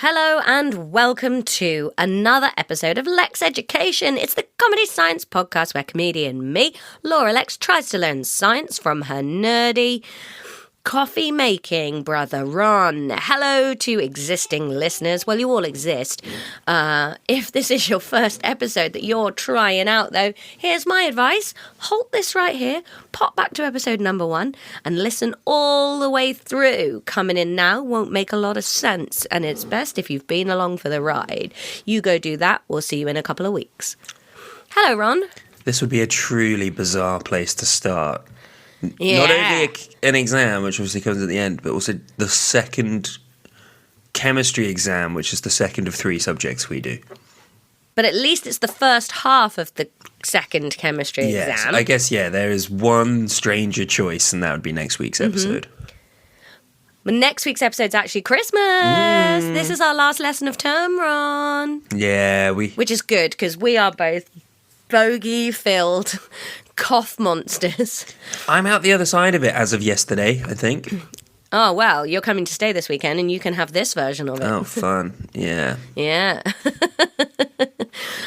Hello and welcome to another episode of Lexx Education. It's the comedy science podcast where comedian me, Laura Lexx, tries to learn science from her nerdy coffee-making brother Ron. Hello to existing listeners. Well, you all exist. If this is your first episode that you're trying out, though, here's my advice. Halt this right here, pop back to episode number 1, and listen all the way through. Coming in now won't make a lot of sense, and it's best if you've been along for the ride. You go do that. We'll see you in a couple of weeks. Hello, Ron. This would be a truly bizarre place to start. Yeah. Not only an exam, which obviously comes at the end, but also the second chemistry exam, which is the second of 3 subjects we do. But at least it's the first half of the second chemistry exam. I guess, there is one stranger choice, and that would be next week's episode. But next week's episode's actually Christmas. This is our last lesson of term, Ron. Yeah, Which is good, because we are both bogey-filled cough monsters. I'm out the other side of it as of yesterday, I think. Oh, well, you're coming to stay this weekend and you can have this version of it. Oh, fun. Yeah. Yeah.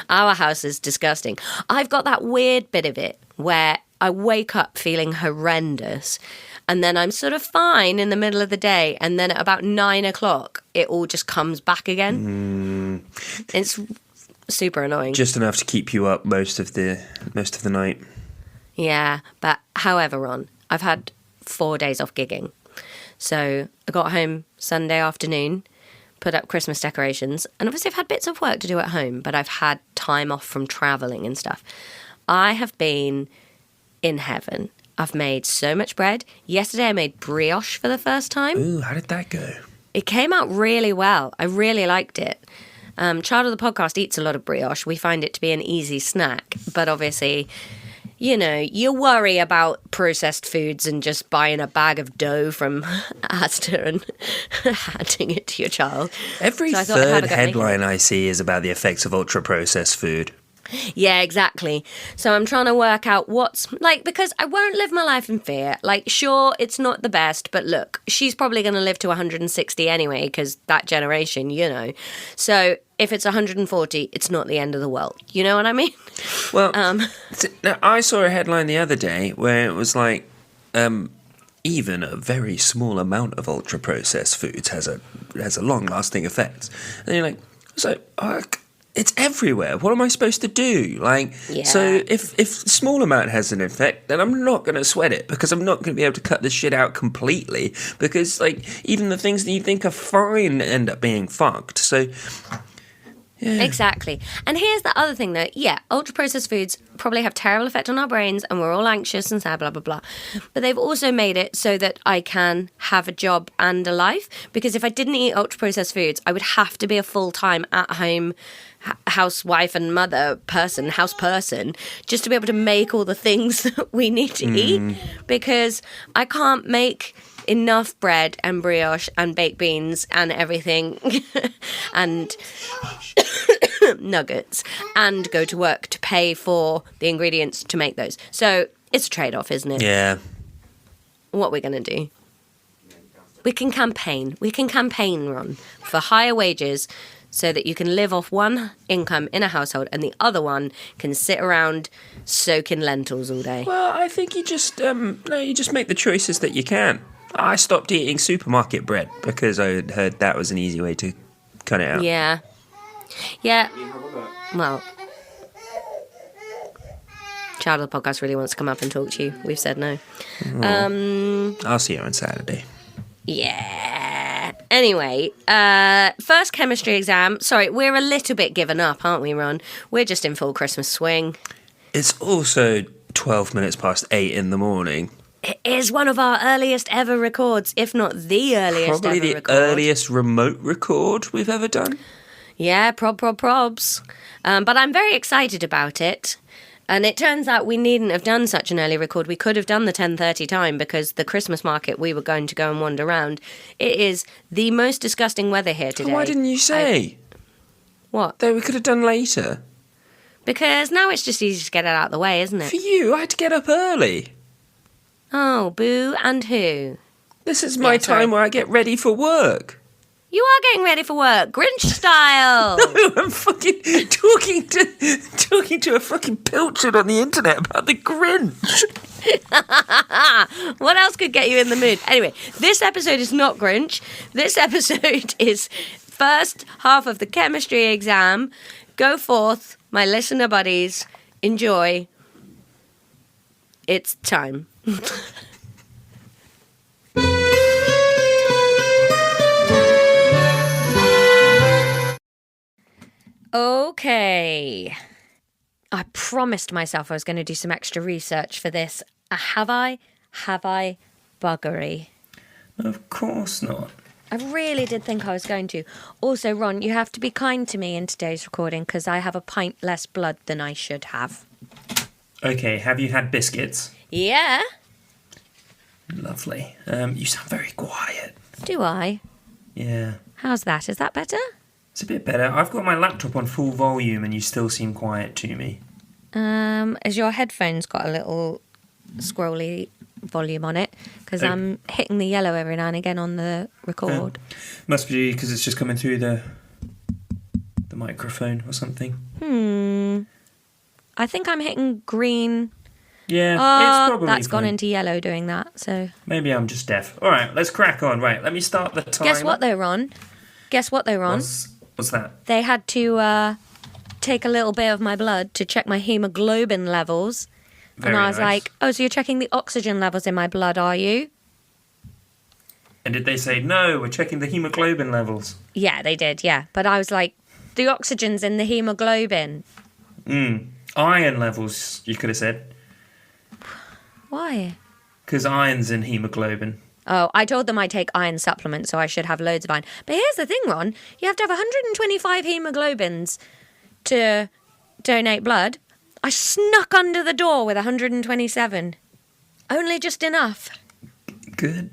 Our house is disgusting. I've got that weird bit of it where I wake up feeling horrendous and then I'm sort of fine in the middle of the day, and then at about 9 o'clock, it all just comes back again. It's super annoying. Just enough to keep you up most of the night. Yeah, but however, Ron, I've had 4 days off gigging. So I got home Sunday afternoon, put up Christmas decorations, and obviously I've had bits of work to do at home, but I've had time off from travelling and stuff. I have been in heaven. I've made so much bread. Yesterday I made brioche for the first time. Ooh, how did that go? It came out really well. I really liked it. Child of the podcast eats a lot of brioche. We find it to be an easy snack, but obviously, you know, you worry about processed foods and just buying a bag of dough from Asda and handing it to your child. Every third headline I see is about the effects of ultra-processed food. Yeah, exactly. So I'm trying to work out what's, because I won't live my life in fear. Sure, it's not the best, but look, she's probably going to live to 160 anyway, because that generation, you know. So if it's 140, it's not the end of the world. You know what I mean? Well, now, I saw a headline the other day where it was even a very small amount of ultra-processed foods has a long-lasting effect. And you're like, it's everywhere. What am I supposed to do? So if a small amount has an effect, then I'm not going to sweat it, because I'm not going to be able to cut this shit out completely, because even the things that you think are fine end up being fucked. So yeah. Exactly. And here's the other thing, though. Yeah, ultra-processed foods probably have terrible effect on our brains, and we're all anxious and sad, blah, blah, blah. But they've also made it so that I can have a job and a life, because if I didn't eat ultra-processed foods, I would have to be a full-time at-home housewife and house person, just to be able to make all the things that we need to eat, because I can't make enough bread and brioche and baked beans and everything and nuggets and go to work to pay for the ingredients to make those. So it's a trade-off, isn't it? Yeah. What are we going to do? We can campaign, Ron, for higher wages, so that you can live off one income in a household and the other one can sit around soaking lentils all day. Well, I think you just make the choices that you can. I stopped eating supermarket bread because I had heard that was an easy way to cut it out. Yeah. Well, Child of the podcast really wants to come up and talk to you. We've said no. I'll see you on Saturday. Yeah. Anyway, first chemistry exam. Sorry, we're a little bit given up, aren't we, Ron? We're just in full Christmas swing. It's also 12 minutes past 8 in the morning. It is one of our earliest ever records, if not the earliest Probably ever the record. earliest remote record we've ever done. Yeah, probs. But I'm very excited about it. And it turns out we needn't have done such an early record. We could have done the 10:30 time, because the Christmas market we were going to go and wander around. It is the most disgusting weather here today. Why didn't you say? What? That we could have done later. Because now it's just easy to get it out of the way, isn't it? For you, I had to get up early. Oh, boo and who? This is my time where I get ready for work. You are getting ready for work, Grinch style. I'm fucking talking to a fucking pilchard on the internet about the Grinch. What else could get you in the mood? Anyway, this episode is not Grinch. This episode is first half of the chemistry exam. Go forth, my listener buddies. Enjoy. It's time. Okay. I promised myself I was going to do some extra research for this. Have I? Have I? Buggery. Of course not. I really did think I was going to. Also, Ron, you have to be kind to me in today's recording because I have a pint less blood than I should have. Okay, have you had biscuits? Yeah. Lovely. You sound very quiet. Do I? Yeah. How's that? Is that better? It's a bit better. I've got my laptop on full volume and you still seem quiet to me. Has your headphones got a little scrolly volume on it? Because I'm hitting the yellow every now and again on the record. Must be because it's just coming through the microphone or something. I think I'm hitting green. Yeah, it's probably that's fine. gone into yellow doing that, so... Maybe I'm just deaf. All right, let's crack on. Right, let me start the timer. Guess what, though, Ron? What's that? They had to take a little bit of my blood to check my hemoglobin levels. Very and I was nice. like, oh, so you're checking the oxygen levels in my blood, are you? And did they say, no, we're checking the hemoglobin levels? Yeah, they did, yeah. But I was like, the oxygen's in the hemoglobin. Iron levels, you could have said. Why? Because iron's in hemoglobin. Oh, I told them I take iron supplements, so I should have loads of iron. But here's the thing, Ron. You have to have 125 hemoglobins to donate blood. I snuck under the door with 127. Only just enough. Good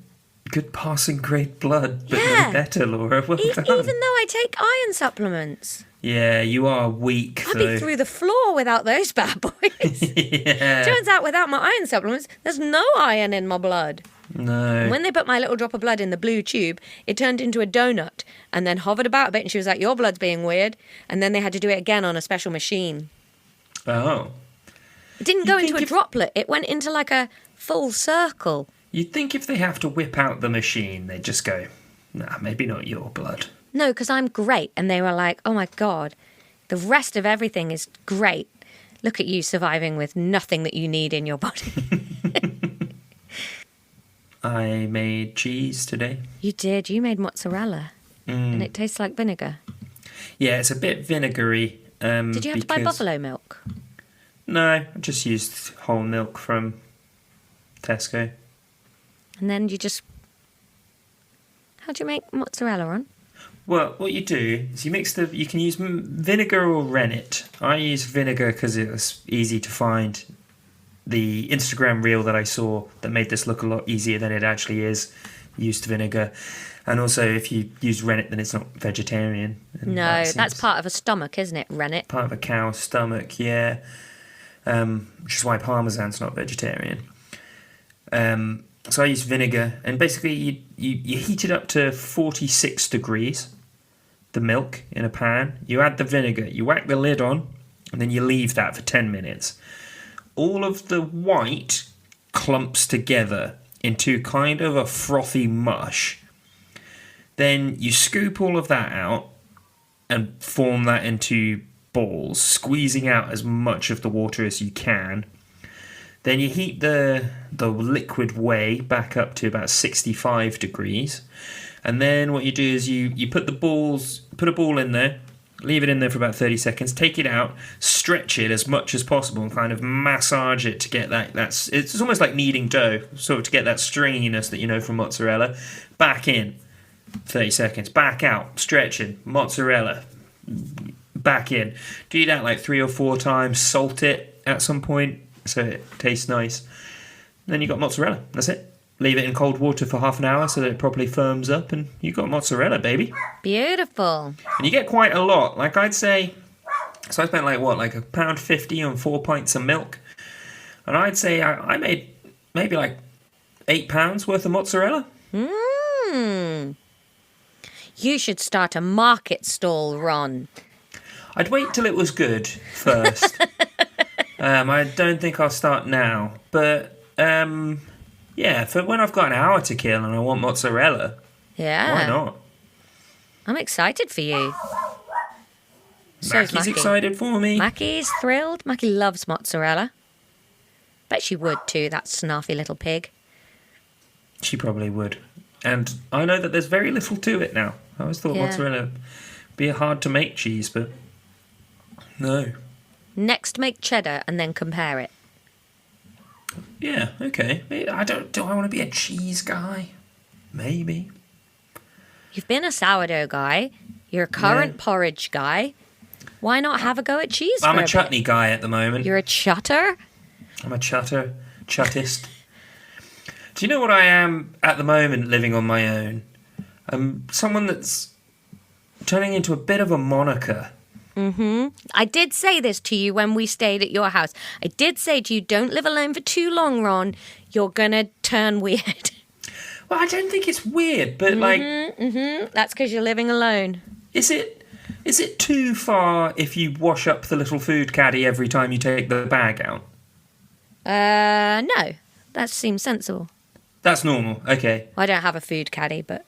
passing grade blood, but Yeah. no better, Laura. Well done. Even though I take iron supplements. Yeah, you are weak, I'd though. be through the floor without those bad boys. Yeah. Turns out without my iron supplements, there's no iron in my blood. No. When they put my little drop of blood in the blue tube, it turned into a donut and then hovered about a bit and she was like, your blood's being weird. And then they had to do it again on a special machine. Oh. It didn't go into a droplet. It went into like a full circle. You'd think if they have to whip out the machine, they'd just go, nah, maybe not your blood. No, because I'm great. And they were like, oh my God, the rest of everything is great. Look at you surviving with nothing that you need in your body. I made cheese today. You did. You made mozzarella. And it tastes like vinegar. Yeah, it's a bit vinegary. Did you have to buy buffalo milk? No, I just used whole milk from Tesco. And then you just... How'd you make mozzarella, Ron? Well, what you do is you can use vinegar or rennet. I use vinegar because it was easy to find. The Instagram reel that I saw that made this look a lot easier than it actually is used vinegar. And also, if you use rennet, then it's not vegetarian. And No, that's part of a stomach, isn't it, rennet? part of a cow's stomach, yeah. Which is why Parmesan's not vegetarian. So I use vinegar, and basically you heat it up to 46 degrees, the milk in a pan. You add the vinegar, you whack the lid on, and then you leave that for 10 minutes. All of the white clumps together into kind of a frothy mush. Then you scoop all of that out and form that into balls, squeezing out as much of the water as you can. Then you heat the liquid whey back up to about 65 degrees. And then what you do is you put a ball in there, leave it in there for about 30 seconds, take it out, stretch it as much as possible and kind of massage it to get it's almost like kneading dough, sort of to get that stringiness that you know from mozzarella. Back in, 30 seconds, back out, stretching, mozzarella, back in. Do that like 3 or 4 times, salt it at some point so it tastes nice. Then you got mozzarella, that's it. Leave it in cold water for half an hour so that it properly firms up and you got mozzarella, baby. Beautiful. And you get quite a lot. Like I'd say, so I spent like £1.50 on 4 pints of milk. And I'd say I made maybe like £8 worth of mozzarella. You should start a market stall, Ron. I'd wait till it was good first. I don't think I'll start now. But, for when I've got an hour to kill and I want mozzarella, Yeah. why not? I'm excited for you. So's Mackie's Mackie. excited for me. Mackie's thrilled. Mackie loves mozzarella. Bet she would too, that snarfy little pig. She probably would. And I know that there's very little to it now. I always thought mozzarella would be a hard to make cheese, but no. Next, make cheddar and then compare it. Yeah, okay. Do I want to be a cheese guy? Maybe. You've been a sourdough guy. You're a currant porridge guy. Why not have a go at cheese? I'm a chutney guy at the moment. You're a chutter? I'm a chuttist. Do you know what I am at the moment living on my own? I'm someone that's turning into a bit of a moniker. Mm-hmm. I did say this to you when we stayed at your house. I did say to you, don't live alone for too long, Ron. You're going to turn weird. Well, I don't think it's weird, but That's because you're living alone. Is it too far if you wash up the little food caddy every time you take the bag out? No. That seems sensible. That's normal, okay. I don't have a food caddy, but...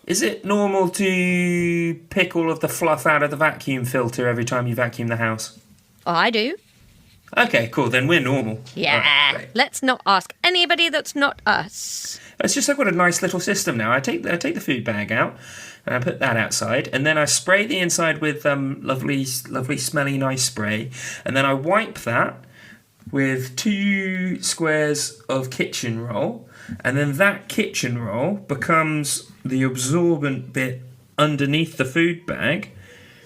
Is it normal to pick all of the fluff out of the vacuum filter every time you vacuum the house? Oh, I do. Okay, cool, then we're normal. Yeah. Right. Let's not ask anybody that's not us. It's just I've got a nice little system now. I take the food bag out, and I put that outside, and then I spray the inside with lovely, smelly, nice spray, and then I wipe that with 2 squares of kitchen roll, and then that kitchen roll becomes the absorbent bit underneath the food bag,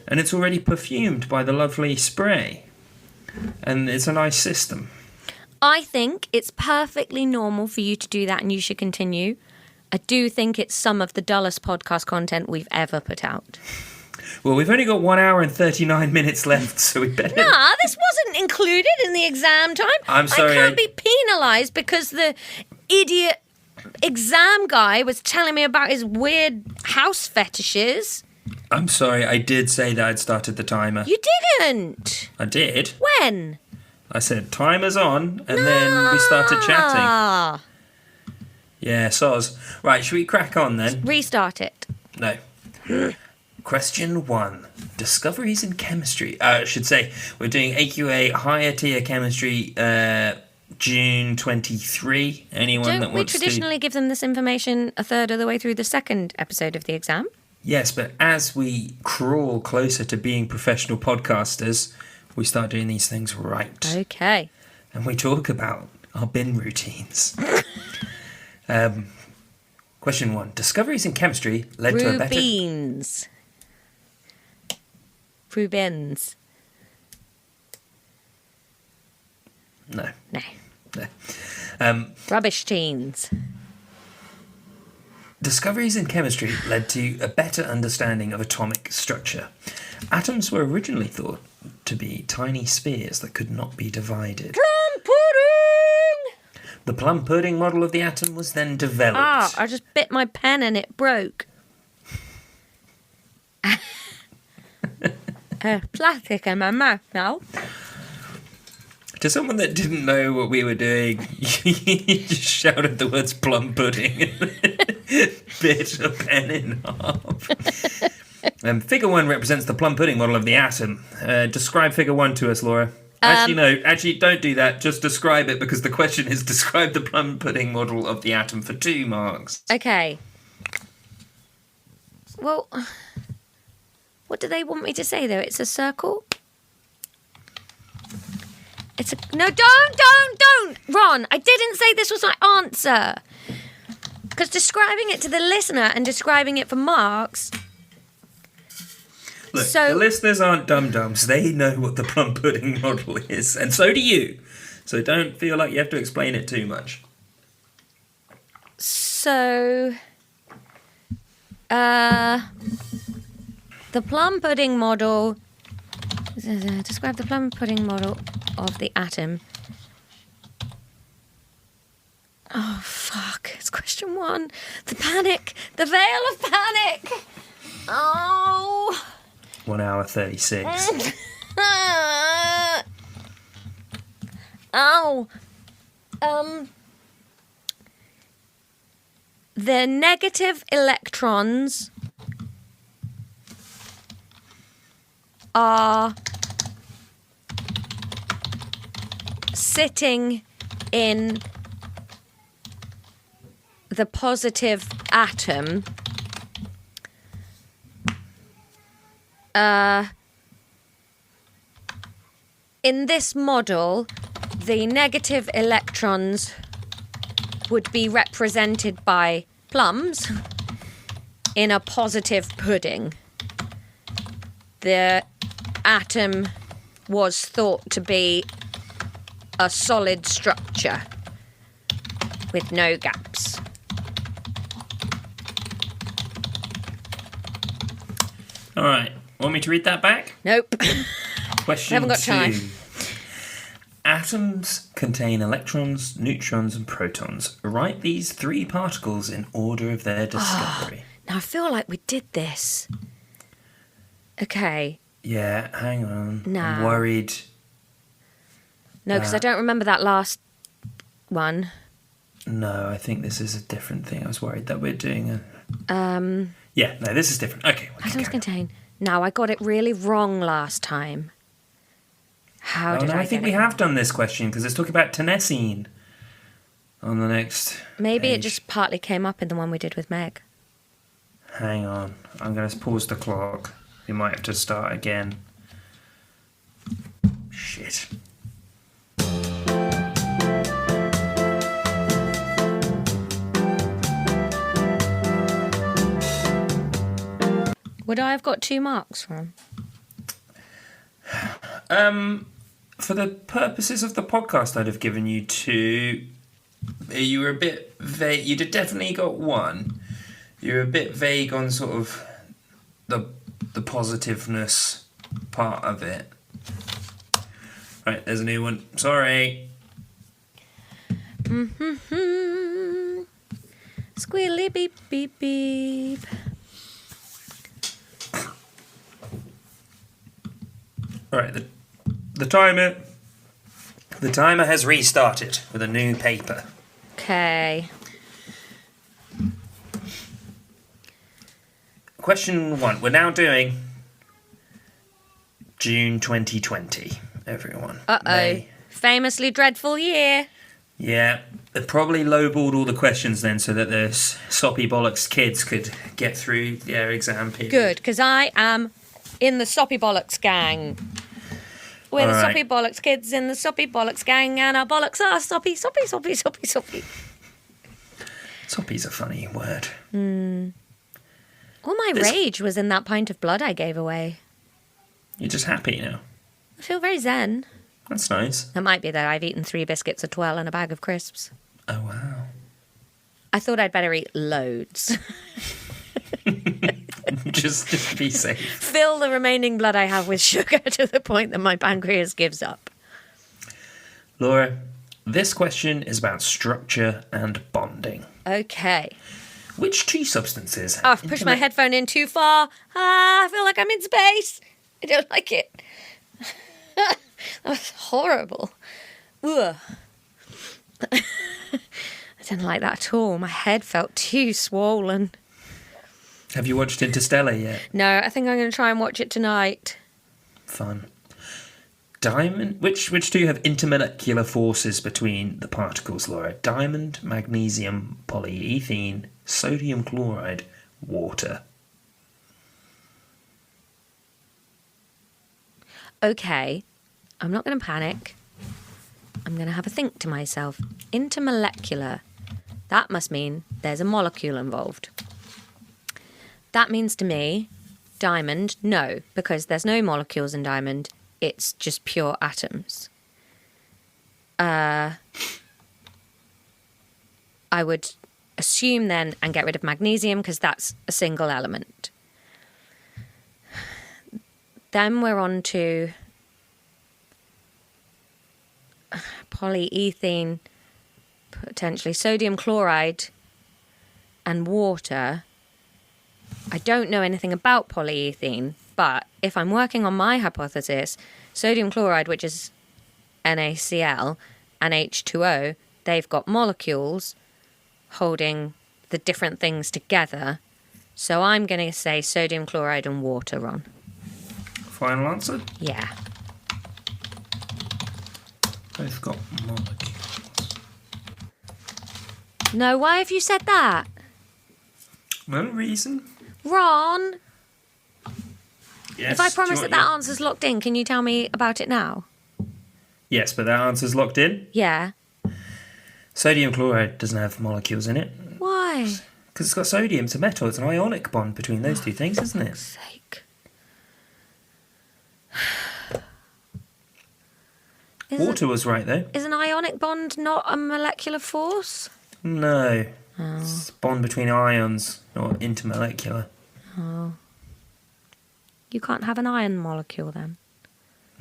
and it's already perfumed by the lovely spray. And it's a nice system. I think it's perfectly normal for you to do that and you should continue. I do think it's some of the dullest podcast content we've ever put out. Well, we've only got 1 hour and 39 minutes left, so we better... Nah, this wasn't included in the exam time. I'm sorry, I can't be penalised because the idiot exam guy was telling me about his weird house fetishes. I'm sorry, I did say that I'd started the timer. You didn't. I did. When? I said, timer's on, and then we started chatting. Yeah, soz. Right, should we crack on then? Restart it. No. Question 1. Discoveries in chemistry. I should say, we're doing AQA Higher Tier Chemistry, June 23. Anyone that Don't we wants to... traditionally give them this information a third of the way through the second episode of the exam? Yes, but as we crawl closer to being professional podcasters, we start doing these things right. Okay. And we talk about our bin routines. Question 1. Discoveries in chemistry led to a better... Rubens. No. Rubbish teens. Discoveries in chemistry led to a better understanding of atomic structure. Atoms were originally thought to be tiny spheres that could not be divided. Plum pudding! The plum pudding model of the atom was then developed. Ah, I just bit my pen and it broke. Plastic in my mouth now. To someone that didn't know what we were doing, you just shouted the words plum pudding and bit a pen in half. Figure 1 represents the plum pudding model of the atom. Describe figure 1 to us, Laura. Actually, don't do that. Just describe it, because the question is describe the plum pudding model of the atom for 2 marks. Okay. Well, what do they want me to say, though? It's a circle? It's a... No, don't! Ron, I didn't say this was my answer. Because describing it to the listener and describing it for marks... Look, the listeners aren't dum-dums. They know what the plum pudding model is, and so do you. So don't feel like you have to explain it too much. So... the plum pudding model... Describe the plum pudding model of the atom. Oh, fuck. It's question 1. The panic. The veil of panic. Oh. 1 hour 36. Oh. The negative electrons are sitting in the positive atom. In this model, the negative electrons would be represented by plums in a positive pudding. The atom was thought to be a solid structure with no gaps. All right. Want me to read that back? Nope. Question Haven't got 2. time. Atoms contain electrons, neutrons, and protons. Write these 3 particles in order of their discovery. Now I feel like we did this. Okay. Yeah, hang on. No. I'm worried. No, because I don't remember that last one. No, I think this is a different thing. I was worried that we're doing a... Um, Yeah, no, this is different. Okay. Atoms contain... Now, I got it really wrong last time. How did I think get we it have done this question because it's talking about tennessine on the next Maybe page. it just partly came up in the one we did with Meg. Hang on. I'm going to pause the clock. We might have to start again. Shit. Would I have got 2 marks from? For the purposes of the podcast, I'd have given you 2. You were a bit vague. You did definitely got 1. You were a bit vague on sort of the positiveness part of it. Right, there's a new one. Sorry. Squealy beep beep beep. Right, the timer has restarted with a new paper. Okay. Question 1. We're now doing June 2020, everyone. Uh-oh. May. Famously dreadful year. Yeah, they probably lowballed all the questions then so that the soppy bollocks kids could get through their exam period. Good, because I am in the soppy bollocks gang. We're the soppy bollocks kids in the soppy bollocks gang, and our bollocks are soppy, soppy, soppy, soppy, soppy. Soppy's a funny word. All my rage was in that pint of blood I gave away. You're just happy now. I feel very zen. That's nice. That might be that I've eaten 3 biscuits, a twirl, and a bag of crisps. Oh, wow. I thought I'd better eat loads. just to be safe. Fill the remaining blood I have with sugar to the point that my pancreas gives up. Laura, this question is about structure and bonding. Okay. Which 2 substances... Oh, I've pushed my headphone in too far. I feel like I'm in space. I don't like it. That was horrible. Ugh. I didn't like that at all. My head felt too swollen. Have you watched Interstellar yet? No, I think I'm going to try and watch it tonight. Fun. Diamond... Which 2 have intermolecular forces between the particles, Laura? Diamond, magnesium, polyethylene, sodium chloride, water. Okay, I'm not going to panic. I'm going to have a think to myself. Intermolecular. That must mean there's a molecule involved. That means to me, diamond, no, because there's no molecules in diamond. It's just pure atoms. I would assume then and get rid of magnesium because that's a single element. Then we're on to polyethylene, potentially sodium chloride and water. I don't know anything about polyethylene, but if I'm working on my hypothesis, sodium chloride, which is NaCl, and H2O, they've got molecules holding the different things together. So I'm going to say sodium chloride and water, Ron. Final answer? Yeah. Both got molecules. No, why have you said that? No reason. Ron, Yes. if I promise do you that want that answer's locked in, can you tell me about it now? Yes, but that answer's locked in. Yeah. Sodium chloride doesn't have molecules in it. Why? Because it's got sodium. It's a metal. It's an ionic bond between those two things, isn't it? Sake. Water was right, though. Is an ionic bond not a molecular force? No. It's a bond between ions, not intermolecular. Oh. You can't have an iron molecule then?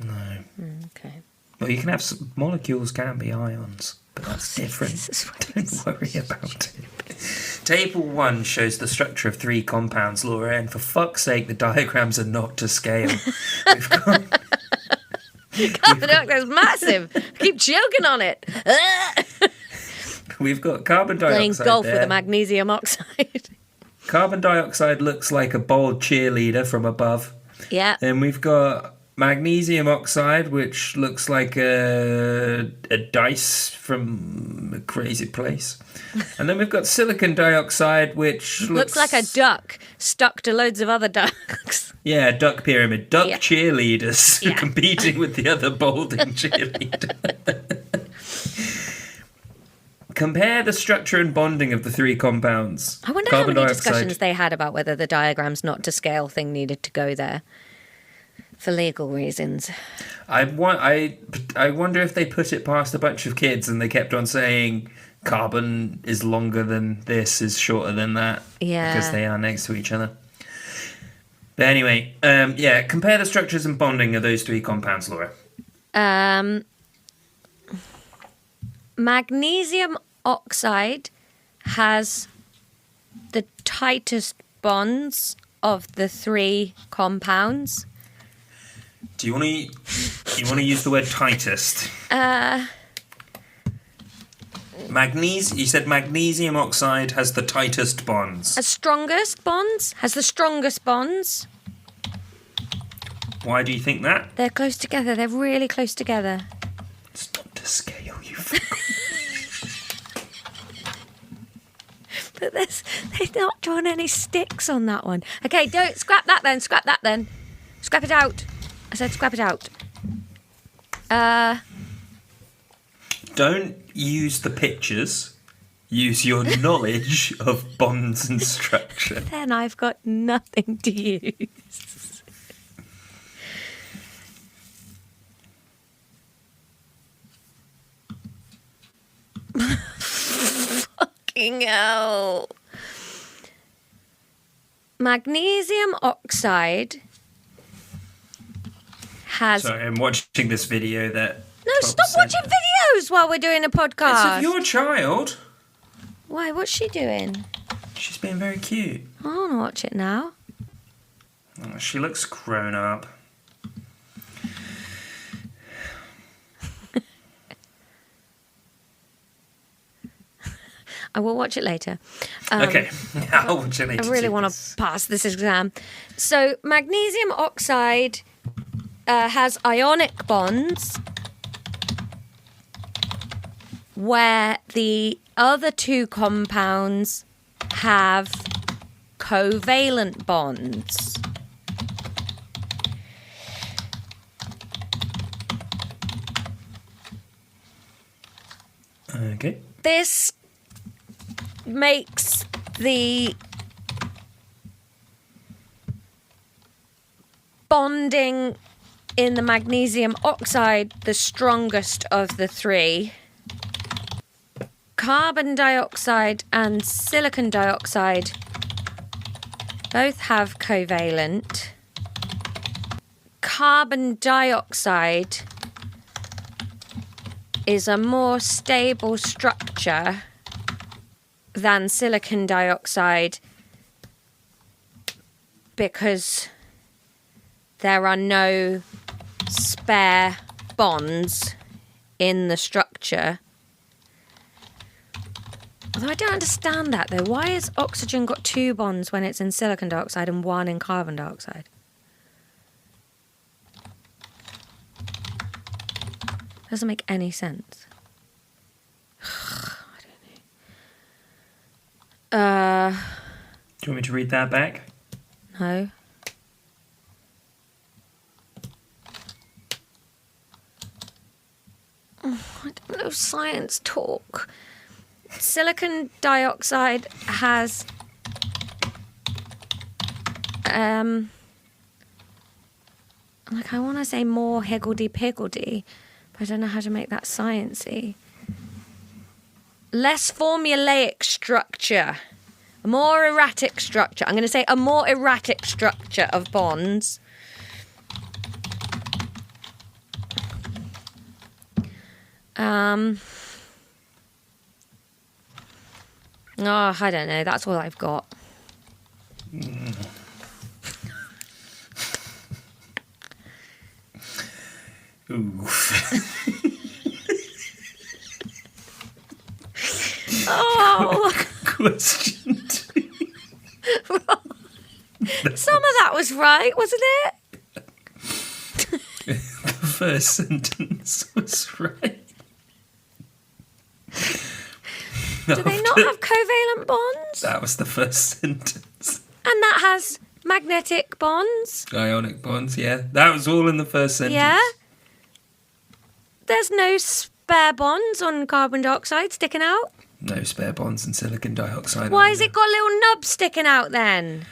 No. Okay. Well, you can have molecules can be ions, but that's different. Don't worry about it. Table 1 shows the structure of 3 compounds, Laura, and for fuck's sake, the diagrams are not to scale. We've got... Carbon dioxide's massive. I keep choking on it. We've got carbon Playing dioxide golf there. with a magnesium oxide. Carbon dioxide looks like a bold cheerleader from above. Yeah. Then we've got magnesium oxide, which looks like a dice from a crazy place. And then we've got silicon dioxide, which Looks like a duck stuck to loads of other ducks. Yeah, duck pyramid. Duck Yeah. cheerleaders Yeah. competing with the other balding cheerleader. Compare the structure and bonding of the 3 compounds. I wonder how many discussions they had about whether the diagram's not to scale thing needed to go there for legal reasons. I wonder if they put it past a bunch of kids and they kept on saying carbon is longer than this, is shorter than that. Yeah. Because they are next to each other. But anyway, compare the structures and bonding of those 3 compounds, Laura. Magnesium oxide has the tightest bonds of the 3 compounds. Do you want to use the word tightest? You said magnesium oxide has the tightest bonds. Has the strongest bonds. Why do you think that? They're close together. They're really close together. It's not to scale, you But they've not drawn any sticks on that one. Okay, don't scrap that then. Scrap it out. I said scrap it out. Don't use the pictures. Use your knowledge of bonds and structure. Then I've got nothing to use. Fucking hell. Magnesium oxide has... Sorry, I'm watching this video that... No, stop watching videos while we're doing a podcast. It's of your child. Why? What's she doing? She's being very cute. I want to watch it now. Oh, she looks grown up. I will watch it later. Okay, I'll watch it later. I really want to pass this exam. So magnesium oxide has ionic bonds where the other 2 compounds have covalent bonds. Okay. This makes the bonding in the magnesium oxide the strongest of the 3. Carbon dioxide and silicon dioxide both have covalent. Carbon dioxide is a more stable structure than silicon dioxide because there are no spare bonds in the structure. Although I don't understand that, though. Why has oxygen got 2 bonds when it's in silicon dioxide and 1 in carbon dioxide? Doesn't make any sense. I don't know. Do you want me to read that back? No. Oh, I don't know science talk. Silicon dioxide has like, I want to say more higgledy-piggledy, but I don't know how to make that sciencey. Less formulaic structure. A more erratic structure. I'm going to say a more erratic structure of bonds. Oh, I don't know. That's all I've got. Oof. Oh. Question 2. Some of that was right, wasn't it? The first sentence was right. Do they not have covalent bonds? That was the first sentence. And that has magnetic bonds? Ionic bonds, yeah. That was all in the first sentence. Yeah. There's no spare bonds on carbon dioxide sticking out? No spare bonds in silicon dioxide. Why has it got little nubs sticking out then?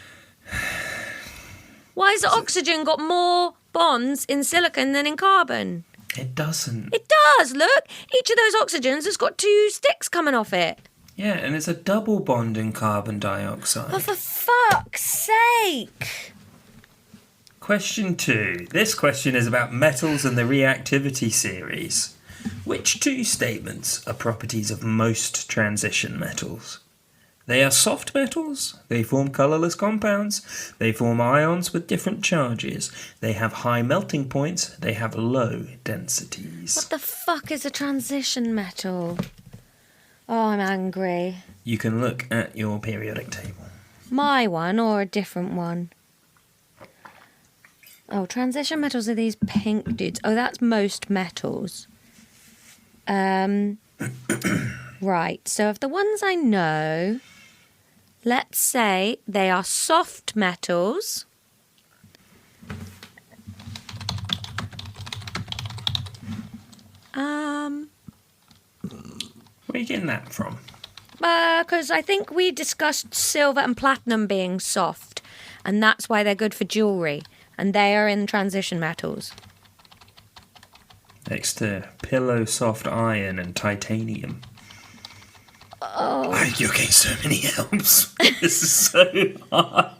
Why has oxygen got more bonds in silicon than in carbon? It doesn't. It does, look. Each of those oxygens has got 2 sticks coming off it. Yeah, and it's a double bond in carbon dioxide. Oh, for fuck's sake. Question 2. This question is about metals and the reactivity series. Which 2 statements are properties of most transition metals? They are soft metals, they form colourless compounds, they form ions with different charges, they have high melting points, they have low densities. What the fuck is a transition metal? Oh, I'm angry. You can look at your periodic table. My one or a different one? Oh, transition metals are these pink dudes. Oh, that's most metals. Right, so of the ones I know, let's say they are soft metals. Where are you getting that from? Because I think we discussed silver and platinum being soft, and that's why they're good for jewellery, and they are in transition metals. Next to pillow soft iron and titanium. Oh. You're getting so many helps. This is so hard.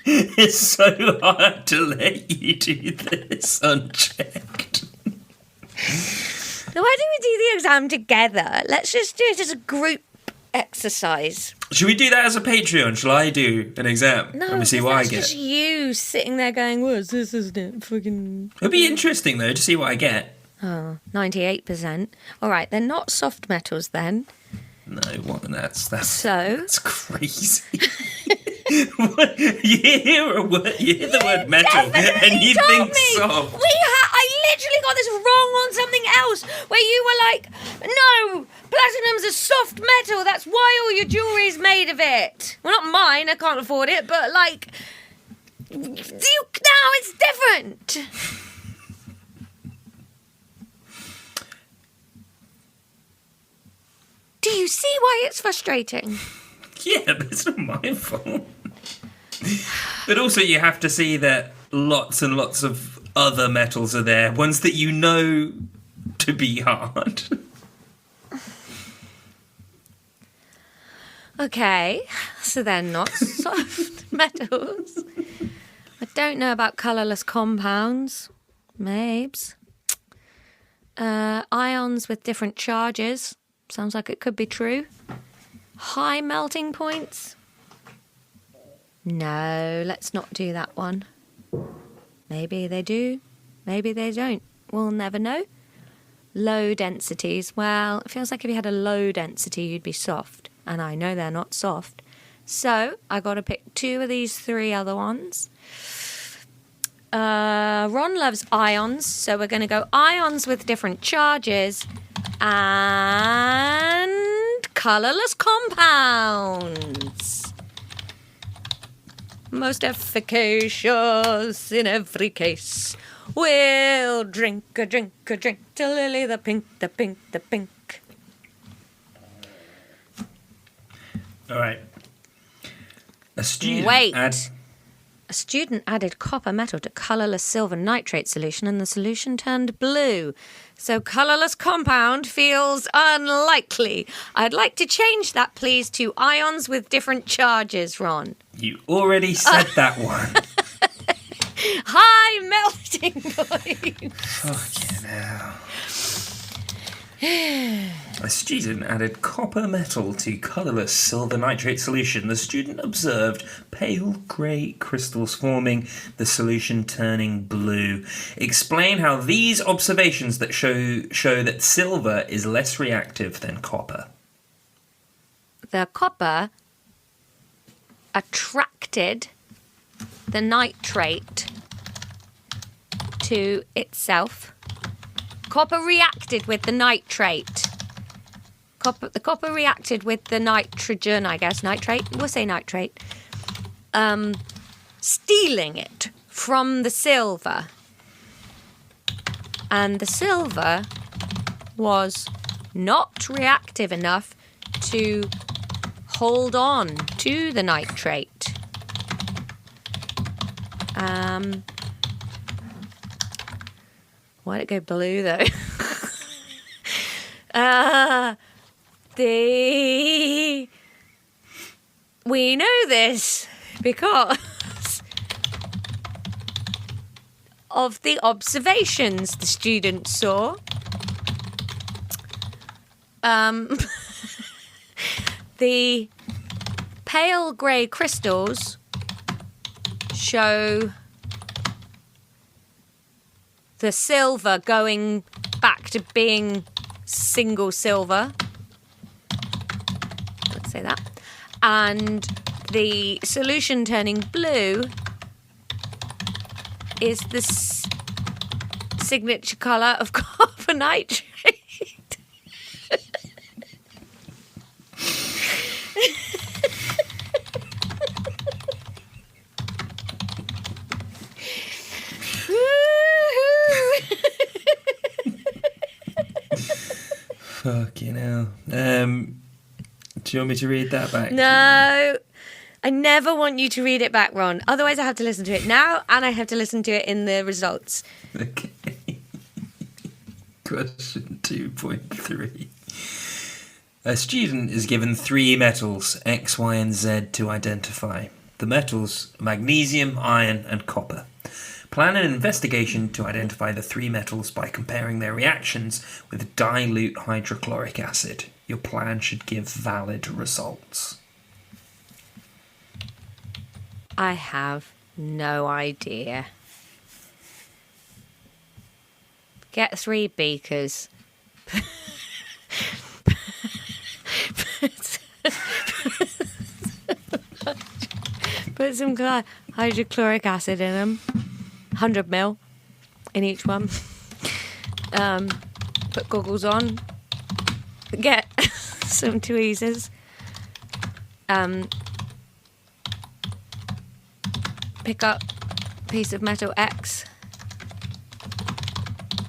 It's so hard to let you do this unchecked. Why don't we do the exam together? Let's just do it as a group exercise. Should we do that as a Patreon? Shall I do an exam? No, Let me see what I that's get. just you sitting there going, what's this, isn't it? Fucking... It'll be interesting, though, to see what I get. Oh, 98%. All right, they're not soft metals then. No, what? That's So? That's crazy. What? You hear the word metal and you think soft. I literally got this wrong on something else where you were like, no, platinum's a soft metal. That's why all your jewellery's made of it. Well, not mine. I can't afford it. But like, now it's different. Do you see why it's frustrating? Yeah, but it's not my fault. But also you have to see that lots and lots of other metals are there, ones that you know to be hard. Okay, so they're not soft metals. I don't know about colourless compounds. Mabes. Ions with different charges. Sounds like it could be true. High melting points. No, let's not do that one. Maybe they do, maybe they don't. We'll never know. Low densities. Well, it feels like if you had a low density, you'd be soft. And I know they're not soft. So I got to pick 2 of these 3 other ones. Ron loves ions, so we're going to go ions with different charges and colourless compounds. Most efficacious in every case. We'll drink a drink till Lily the pink, the pink, the pink. All right. A student A student added copper metal to colourless silver nitrate solution and the solution turned blue. So colourless compound feels unlikely. I'd like to change that, please, to ions with different charges, Ron. You already said that one. High melting point. Fucking hell. A student added copper metal to colourless silver nitrate solution. The student observed pale grey crystals forming, the solution turning blue. Explain how these observations that show that silver is less reactive than copper. The copper attracted the nitrate to itself. Copper reacted with the nitrate. The copper reacted with the nitrogen, I guess. Nitrate? We'll say nitrate. Stealing it from the silver. And the silver was not reactive enough to hold on to the nitrate. Why'd it go blue, though? We know this because of the observations the students saw. The pale grey crystals show the silver going back to being single silver. Let's say that. And the solution turning blue is the signature colour of copper nitrate. Fucking hell. Do you want me to read that back? No. I never want you to read it back, Ron. Otherwise I have to listen to it now and I have to listen to it in the results. Okay. Question 2.3. A student is given 3 metals, X, Y, and Z, to identify. The metals are magnesium, iron, and copper. Plan an investigation to identify the 3 metals by comparing their reactions with dilute hydrochloric acid. Your plan should give valid results. I have no idea. Get 3 beakers. Put some hydrochloric acid in them. 100 ml in each one. Put goggles on. Get some tweezers. Pick up a piece of metal X.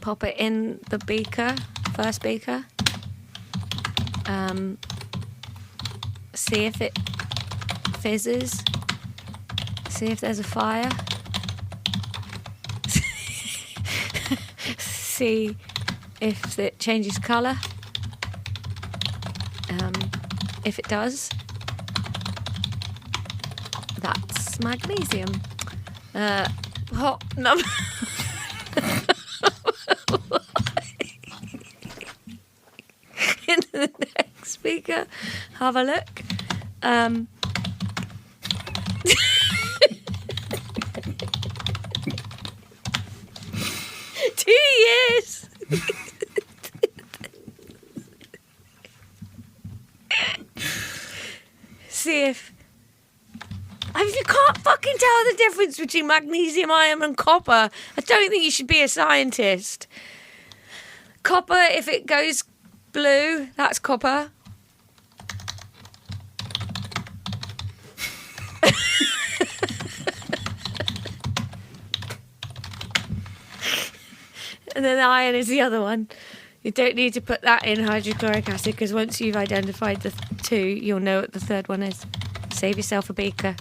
Pop it in the beaker, first beaker. See if it fizzes. See if there's a fire. See if it changes colour. If it does, that's magnesium. Hot number. In the next speaker, have a look. 2 years. See if you can't fucking tell the difference between magnesium, iron and copper, I don't think you should be a scientist. Copper, if it goes blue, that's copper. And then the iron is the other one. You don't need to put that in hydrochloric acid because once you've identified the two, you'll know what the third one is. Save yourself a beaker.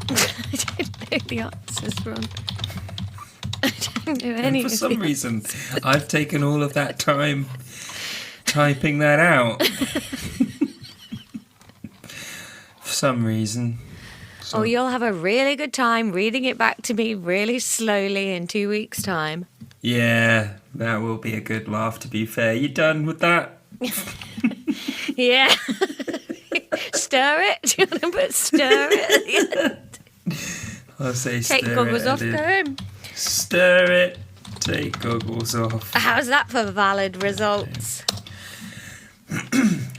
I don't know the answers, Ron. I don't know any. And for some reason, I've taken all of that time typing that out. For some reason. Oh, you'll have a really good time reading it back to me really slowly in 2 weeks' time. Yeah, that will be a good laugh, to be fair. You done with that? Yeah. Stir it. Do you want to put stir it at the end? I'll say Take stir goggles it. off, go home. Stir it. Take goggles off. How's that for valid results?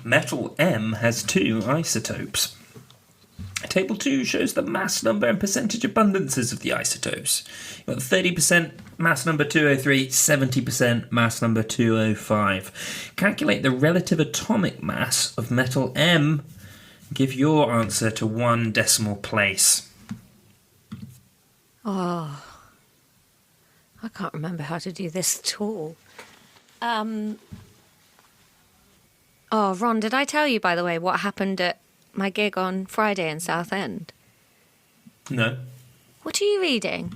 Metal M has 2 isotopes. Table 2 shows the mass number and percentage abundances of the isotopes. You've got 30% mass number 203, 70% mass number 205. Calculate the relative atomic mass of metal M. Give your answer to 1 decimal place. Oh, I can't remember how to do this at all. Oh, Ron, did I tell you, by the way, what happened at my gig on Friday in Southend? No. What are you reading?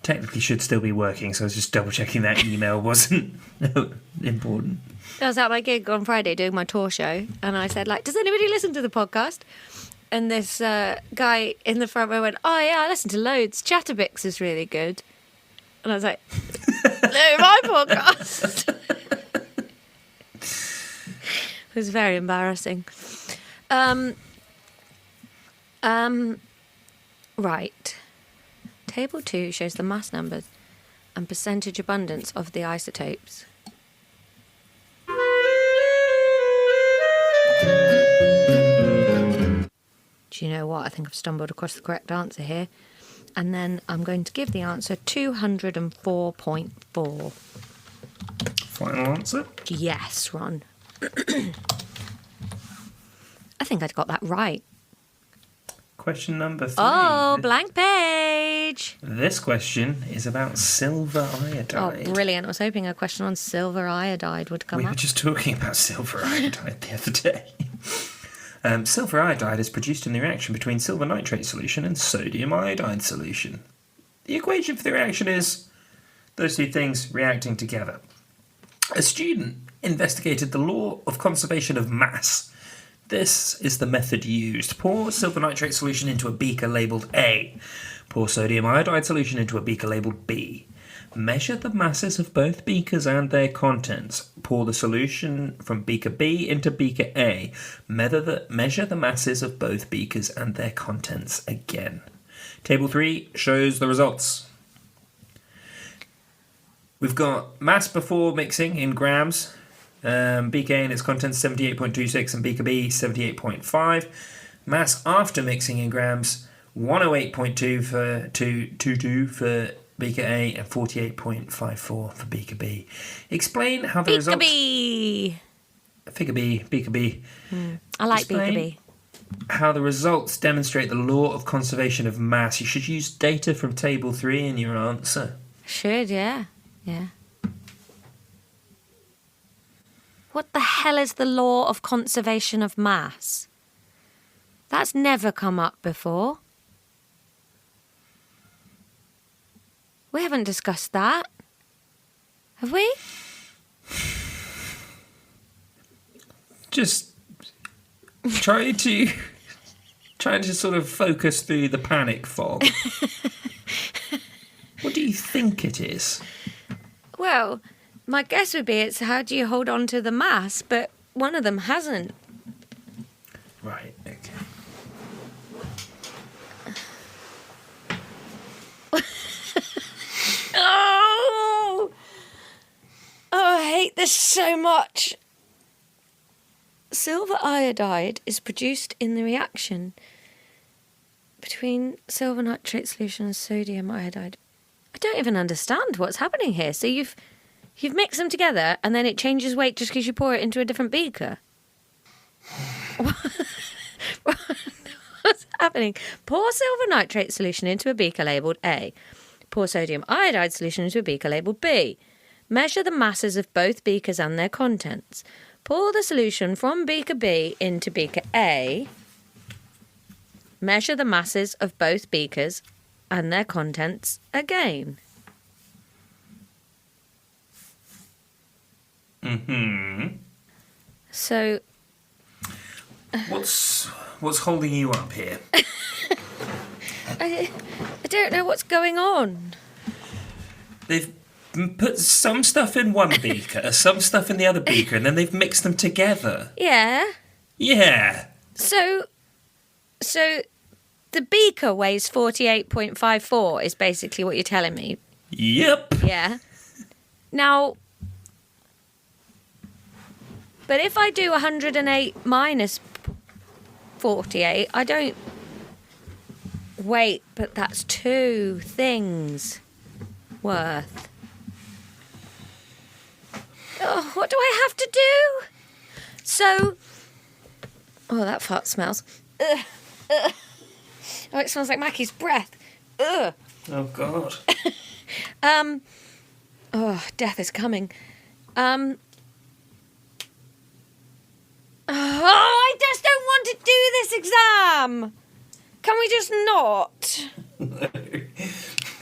Technically should still be working, so I was just double checking that email wasn't important. I was at my gig on Friday doing my tour show, and I said, like, does anybody listen to the podcast? And this guy in the front row went, oh, yeah, I listen to loads. Chatterbix is really good. And I was like, no, my podcast. It was very embarrassing. Right. Table 2 shows the mass numbers and percentage abundance of the isotopes. Do you know what? I think I've stumbled across the correct answer here. And then I'm going to give the answer 204.4. Final answer? Yes, Ron. I think I'd got that right. Question number 3. Oh, blank page. This question is about silver iodide. Oh, brilliant. I was hoping a question on silver iodide would come We up. were just talking about silver iodide the other day. Silver iodide is produced in the reaction between silver nitrate solution and sodium iodide solution. The equation for the reaction is those two things reacting together. A student investigated the law of conservation of mass. This is the method used. Pour silver nitrate solution into a beaker labelled A. Pour sodium iodide solution into a beaker labelled B. Measure the masses of both beakers and their contents. Pour the solution from beaker B into beaker A. Measure the masses of both beakers and their contents again. Table 3 shows the results. We've got mass before mixing in grams. Beaker A and its contents 78.26 and beaker B 78.5. Mass after mixing in grams 108.2 for 22 for beaker A and 48.54 for beaker B. Explain how the results... Beaker B. I like beaker B. How the results demonstrate the law of conservation of mass. You should use data from table 3 in your answer. Should, yeah. Yeah. What the hell is the law of conservation of mass? That's never come up before. We haven't discussed that. Have we? Just trying to sort of focus through the panic fog. What do you think it is? Well, my guess would be it's how do you hold on to the mass, but one of them hasn't. Right, okay. There's so much. Silver iodide is produced in the reaction between silver nitrate solution and sodium iodide. I don't even understand what's happening here. So you've mixed them together and then it changes weight just because you pour it into a different beaker. What's happening? Pour silver nitrate solution into a beaker labelled A. Pour sodium iodide solution into a beaker labelled B. Measure the masses of both beakers and their contents. Pour the solution from beaker B into beaker A. Measure the masses of both beakers and their contents again. Mm-hmm. So... What's holding you up here? I don't know what's going on. They've put some stuff in one beaker, some stuff in the other beaker, and then they've mixed them together. Yeah. Yeah. So the beaker weighs 48.54 is basically what you're telling me. Yep. Yeah. Now, but if I do 108 minus 48, I don't... Wait, but that's 2 things worth. Oh, what do I have to do? So... Oh, that fart smells. Ugh. Ugh. Oh, it smells like Mackie's breath. Ugh. Oh, God. Oh, death is coming. Oh, I just don't want to do this exam. Can we just not? No.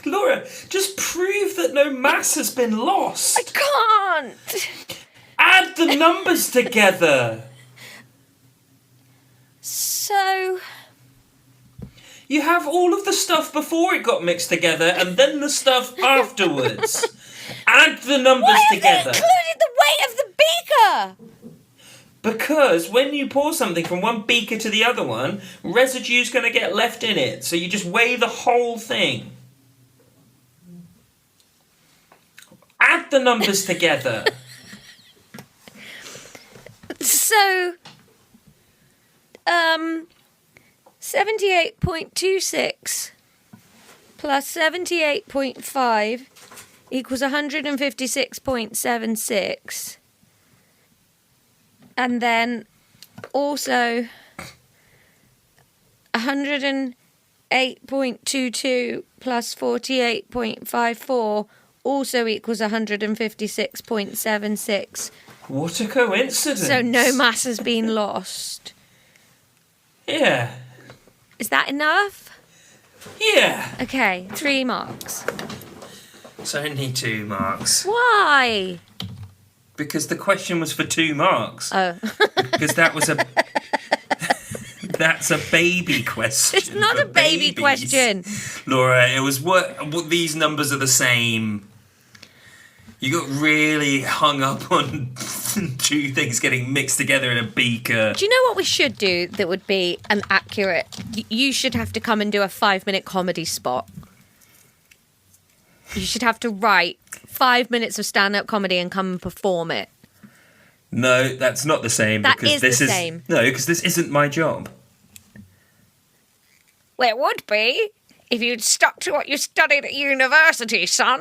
Laura, just prove that no mass has been lost. I can't. Add the numbers together. So... You have all of the stuff before it got mixed together and then the stuff afterwards. Add the numbers Why have together. they included the weight of the beaker? Because when you pour something from one beaker to the other one, residue's going to get left in it. So you just weigh the whole thing. Add the numbers together. So, 78.26 plus 78.5 equals 156.76. And then also 108.22 plus 48.54 also equals 156.76. What a coincidence. So no mass has been lost. Yeah. Is that enough? Yeah. Okay, 3 marks. It's only 2 marks. Why? Because the question was for 2 marks. Oh. Because that was a... That's a baby question. It's not for a baby babies. question. Laura, it was what these numbers are the same. You got really hung up on 2 things getting mixed together in a beaker. Do you know what we should do that would be an accurate... You should have to come and do a 5-minute comedy spot. You should have to write 5 minutes of stand-up comedy and come and perform it. No, that's not the same. That because is this the same. No, because this isn't my job. Well, it would be if you'd stuck to what you studied at university, son.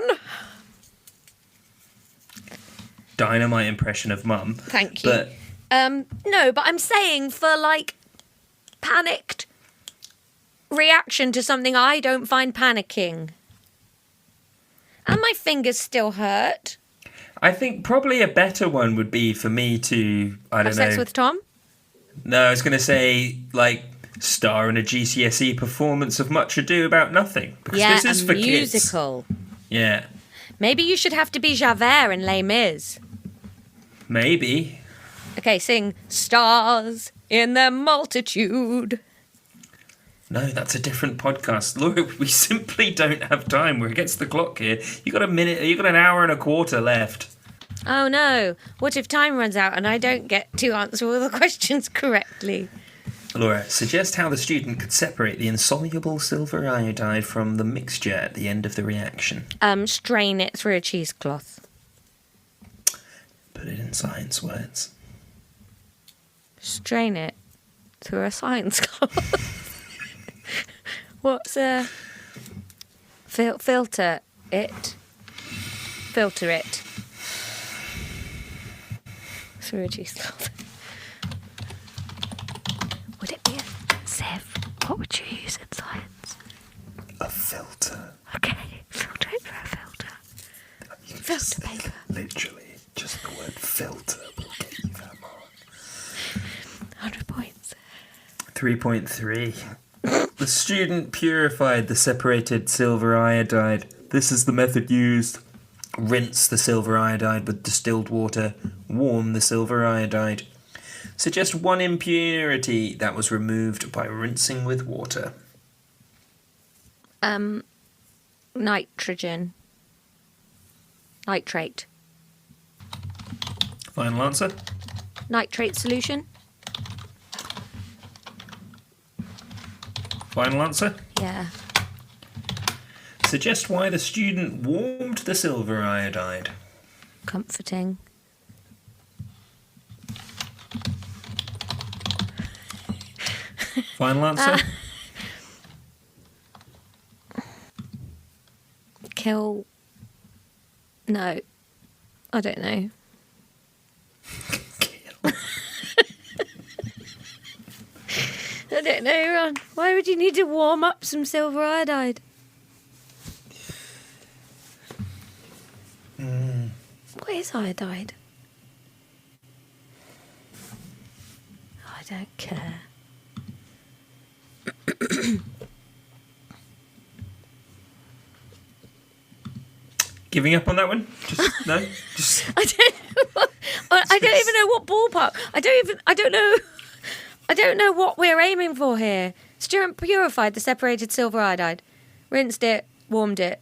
Dynamite impression of Mum. Thank you. But no, but I'm saying for, like, panicked reaction to something I don't find panicking. And my fingers still hurt. I think probably a better one would be for me to, I don't know. Have sex with Tom? No, I was going to say, like, star in a GCSE performance of Much Ado About Nothing. Because Yeah, this is a for musical. kids. Yeah. Maybe you should have to be Javert in Les Mis. Maybe. Okay, sing Stars in their Multitude. No, that's a different podcast. Look, we simply don't have time. We're against the clock here. You got an hour and a quarter left. Oh no, what if time runs out and I don't get to answer all the questions correctly? Laura, suggest how the student could separate the insoluble silver iodide from the mixture at the end of the reaction. Strain it through a cheesecloth. Put it in science words. Strain it through a science class. What's a filter it? Filter it through a juice cloth. Would it be a sieve? What would you use in science? A filter. Okay, filter it through a filter. Filter paper. Literally, just the word filter will get you that mark. 100 points. 3.3. The student purified the separated silver iodide. This is the method used. Rinse the silver iodide with distilled water. Warm the silver iodide. Suggest one impurity that was removed by rinsing with water. Nitrogen. Nitrate. Final answer? Nitrate solution? Final answer? Yeah. Suggest why the student warmed the silver iodide. Comforting. Final answer? Kill. No. I don't know. I don't know, Ron. Why would you need to warm up some silver iodide? What is iodide? I don't care. Giving up on that one? Just no. Just I don't know. I don't even know what ballpark. I don't know what we're aiming for here. Student purified the separated silver iodide, rinsed it, warmed it,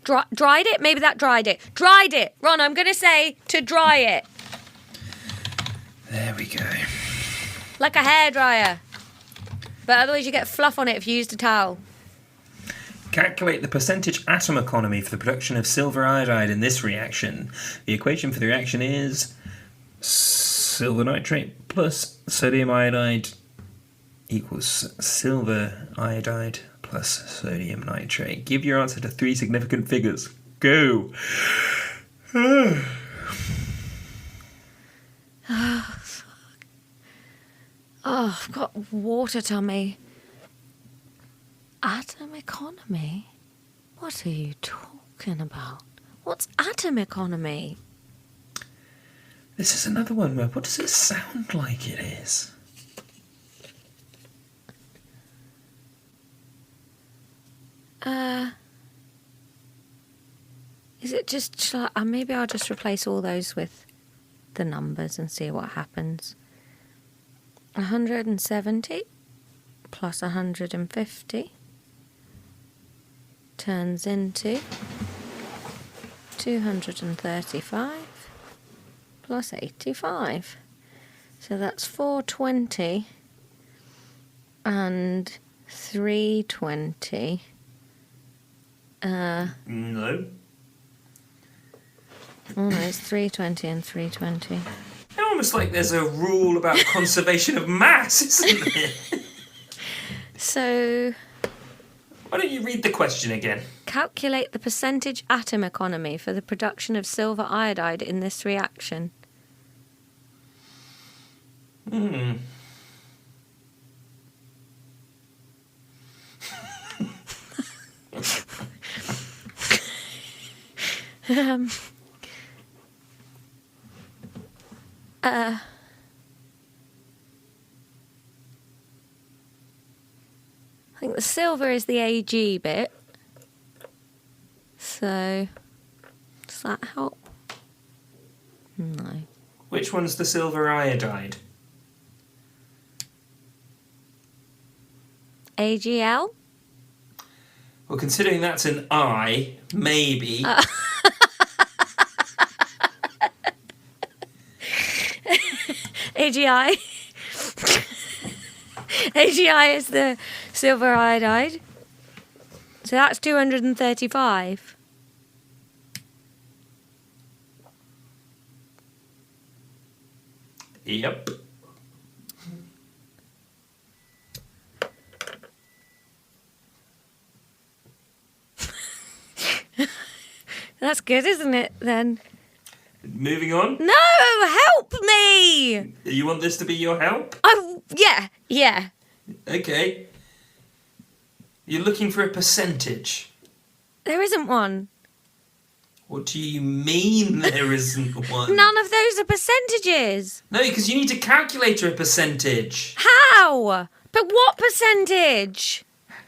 dried it. Maybe that dried it. Dried it. Ron, I'm going to say to dry it. there we go. Like a hairdryer. But otherwise you get fluff on it if you used a towel. Calculate the percentage atom economy for the production of silver iodide in this reaction. The equation for the reaction is silver nitrate plus sodium iodide equals silver iodide plus sodium nitrate. Give your answer to 3 significant figures. Go! Oh, I've got water tummy. Atom economy? What are you talking about? What's atom economy? This is another one where what does it sound like it is? Is it just... maybe I'll just replace all those with the numbers and see what happens. 170 plus 150 turns into 235 plus 85. So that's 420 and 320. No. Oh no, it's 320 and 320. Almost like there's a rule about conservation of mass, isn't there? So, Why don't you read the question again? calculate the percentage atom economy for the production of silver iodide in this reaction. I think the silver is the AG bit. So, does that help? No. Which one's the silver iodide? AGL? Well, considering that's an I, maybe. AGI. AGI is the silver iodide. So that's 235. Yep. That's good, isn't it, then? Moving on. No, help me! You want this to be your help? Yeah. Okay. You're looking for a percentage. There isn't one. What do you mean there isn't one? None of those are percentages. No, because you need to calculate a percentage. How? But what percentage?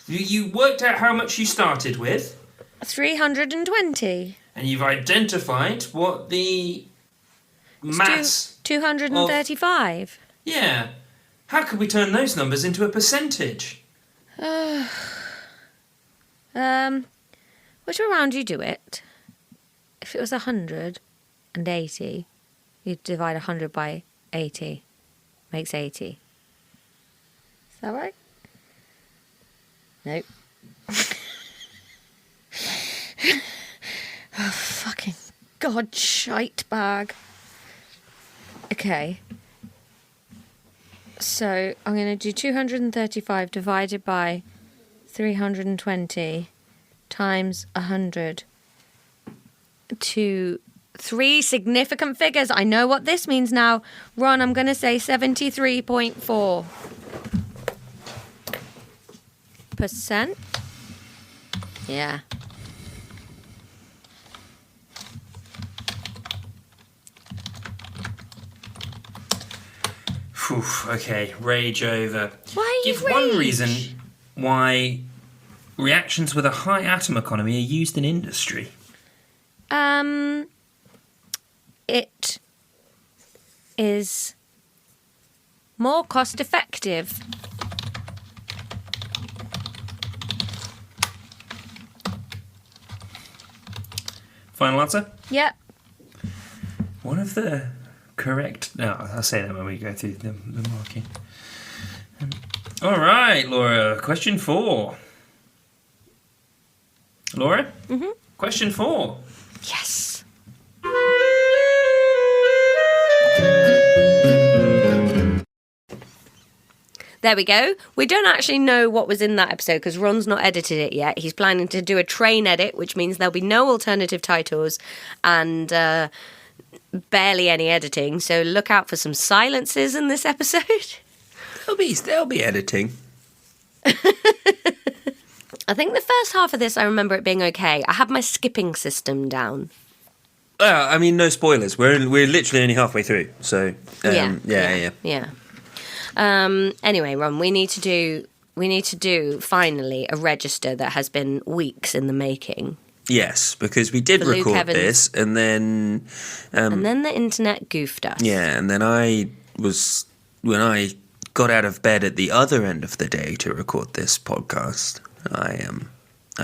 You worked out how much you started with. 320. And you've identified what the mass... 235. Yeah. How could we turn those numbers into a percentage? Which way round do you do it? If it was 180, you'd divide 100 by 80. Makes 80. Is that right? Nope. Oh, fucking God, shite bag. Okay. So I'm going to do 235 divided by 320 times 100 to 3 significant figures. I know what this means now. Ron, I'm going to say 73.4%. Yeah. Whew, okay, rage over. Why are you Give one reason why reactions with a high atom economy are used in industry. It is more cost effective. Final answer? Yep. One of the correct... No, I'll say that when we go through the marking. All right, Laura. Question 4. Laura? Mm-hmm. Question 4. Yes. There we go. We don't actually know what was in that episode because Ron's not edited it yet. He's planning to do a train edit, which means there'll be no alternative titles and barely any editing. So look out for some silences in this episode. There'll be editing. I think the first half of this, I remember it being okay. I had my skipping system down. I mean, no spoilers. We're literally only halfway through. So Yeah. Anyway, Ron, we need to do finally a register that has been weeks in the making. Yes, because we did record this, and then the internet goofed us. Yeah, and then when I got out of bed at the other end of the day to record this podcast, I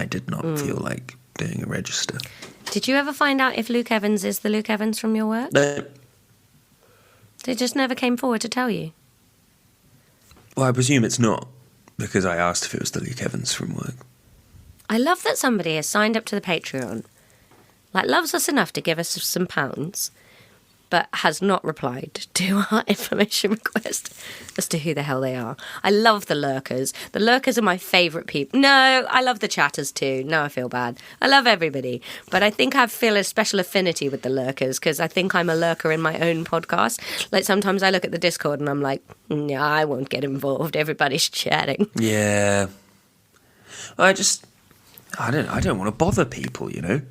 did not feel like doing a register. Did you ever find out if Luke Evans is the Luke Evans from your work? No. They just never came forward to tell you. Well, I presume it's not, because I asked if it was the Luke Evans from work. I love that somebody has signed up to the Patreon, loves us enough to give us some pounds, but has not replied to our information request as to who the hell they are. I love the lurkers. The lurkers are my favourite people. No, I love the chatters too. No, I feel bad. I love everybody. But I think I feel a special affinity with the lurkers because I think I'm a lurker in my own podcast. Sometimes I look at the Discord and I'm like, no, I won't get involved. Everybody's chatting. Yeah. I don't want to bother people, you know?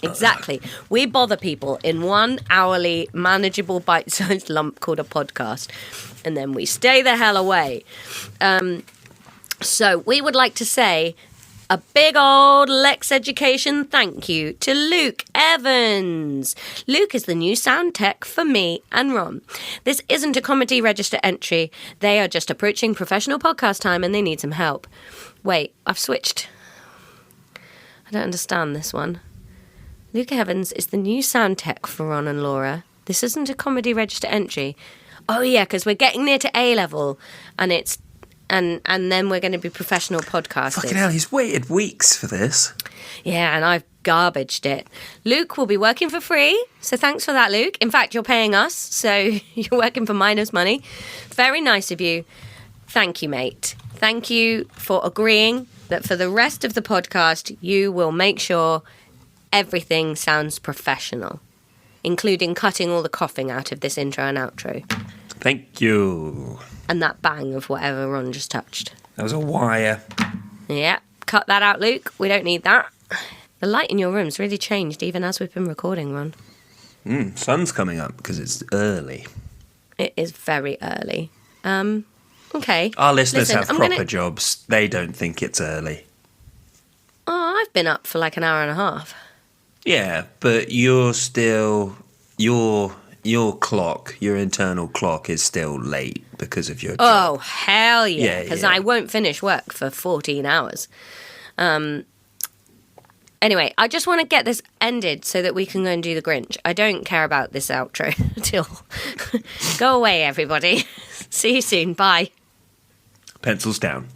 Exactly. We bother people in one hourly, manageable, bite-sized lump called a podcast. And then we stay the hell away. So we would like to say a big old Lexx Education thank you to Luke Evans. Luke is the new sound tech for me and Ron. This isn't a comedy register entry. They are just approaching professional podcast time and they need some help. Wait, I've switched. I don't understand this one. Luke Evans is the new sound tech for Ron and Laura. This isn't a comedy register entry. Oh, yeah, because we're getting near to A-level, and it's and then we're going to be professional podcasters. Fucking hell, he's waited weeks for this. Yeah, and I've garbaged it. Luke will be working for free, so thanks for that, Luke. In fact, you're paying us, so you're working for minus money. Very nice of you. Thank you, mate. Thank you for agreeing that for the rest of the podcast, you will make sure everything sounds professional, including cutting all the coughing out of this intro and outro. Thank you. And that bang of whatever Ron just touched. That was a wire. Yeah, cut that out, Luke. We don't need that. The light in your room's really changed even as we've been recording, Ron. Sun's coming up because it's early. It is very early. Okay. Our listeners have proper jobs. They don't think it's early. Oh, I've been up for like an hour and a half. Yeah, but you're still... Your clock, your internal clock is still late because of your job. Oh, hell yeah. Because yeah. I won't finish work for 14 hours. Anyway, I just want to get this ended so that we can go and do the Grinch. I don't care about this outro until... Go away, everybody. See you soon. Bye. Pencils down.